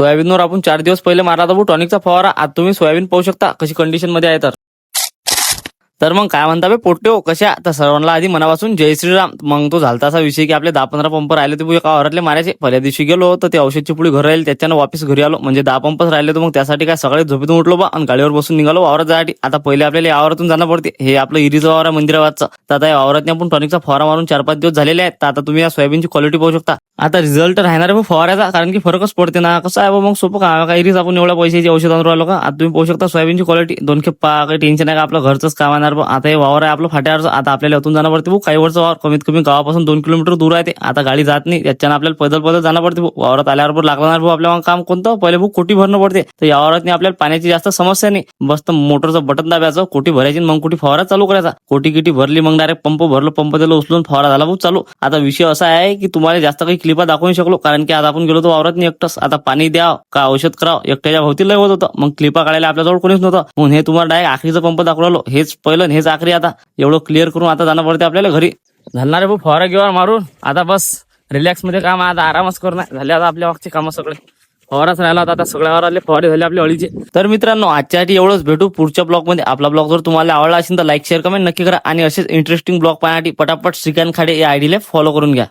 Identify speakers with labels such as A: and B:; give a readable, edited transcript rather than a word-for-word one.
A: सोयाबीनवर आपण 4 दिवस पहिले मारला होता टॉनिकचा फवारा. आता तुम्ही सोयाबीन पाहू शकता कशी कंडिशन मध्ये आहे. तर मग काय म्हणता बे पोट्यो कशा. तर सर्वांना आधी मनापासून जय श्रीराम. मग तो झालता असा विषय की आपले 10-15 पंप राहिले ते एका औरातले मारायचे. पहिल्या दिवशी गेलो तर ते औषधची पुढे घर राहील त्याच्यानं वापस घरी आलो. म्हणजे 10 पंपच राहिले तर मग त्यासाठी काय सगळे झोपेतून उठलो बा आणि गाडीवर बसून निघालो वावरात जायसाठी. आता पहिले आपल्याला या वावरातून जाणं पडते. हे आपलं इरीचं वावर आहे मंदिरावादचं. तर आता या वावरात आपण टॉनिकचा फवारा मारून 4-5 दिवस झालेले आहेत. तर आता तुम्ही या सोयाबीनची क्वालिटी पाहू शकता. आता रिझल्ट राहणार आहे फवाऱ्याचा, कारण की फरकच पडते ना. कसं आहे मग सोपं का इरीच आपण एवढ्या पैशाची औषध आणून राहिलो का. आता तुम्ही पाहू शकता सोयाबीनची क्वालिटी 2 खेप पा. काही टेन्शन आहे का, आपलं घरचंच काम येणार. आता हे वावर आहे आपलं फाट्यावरचं. आता आपल्याला इथून जाणं पडते काही वरचं वावर कमीत कमी गावापासून 2 किलोमीटर दूर आहे ते. आता गाडी जात नाही त्याच्यानं आपल्याला पैदल जाणं पडते. वावरात आल्यावर लागणार आपल्याला काम कोणतं पहिले कोटी भरणं पडते. तर या वावरात आपल्याला पाण्याची जास्त समस्या नाही. बस मोटरचं बटन दाबायचं, कोटी भरायची, मग कोटी फवारा चालू करायचा. कोटी किटी भरली मग डायरेक्ट पंप भरलो, पंप त्याला उचलून फवारा झाला भाऊ चालू. आता विषय असा आहे की तुम्हाला जास्त काही क्लिपा दाखवू नाही शकलो, कारण की आता आपण गेलो तो वावरात नाही एकटंच. आता पाणी द्या का औषध करावं एकट्याच्या भोवती लय होत होतं. मग क्लिपा काढायला आपल्याजवळ कोणीच नव्हतं. म्हणून हे तुम्हाला डायरेक्ट आखरीचा पंप दाखवलो. हेच पहिलं हेच आखरी. आता एवढं क्लिअर करून आता जाणं पडते आपल्याला घरी. झालं रे भाऊ फवारा गिवार मारून. आता बस रिलॅक्स मध्ये काम. आता आरामच करणं झाले. आता आपल्या वागचे काम सगळे फवाराच राहिला होता. आता सगळ्या वावरातले फवारे झाले आपल्या अळीचे. तर मित्रांनो आजच्यासाठी एवढंच. भेटू पुढच्या ब्लॉग मध्ये. आपला ब्लॉग जर तुम्हाला आवडला असेल तर लाईक शेअर कमेंट नक्की करा. आणि असेच इंटरेस्टिंग ब्लॉग पाहण्यासाठी पटापट श्रीकांत खाडे या आयडीला फॉलो करून घ्या.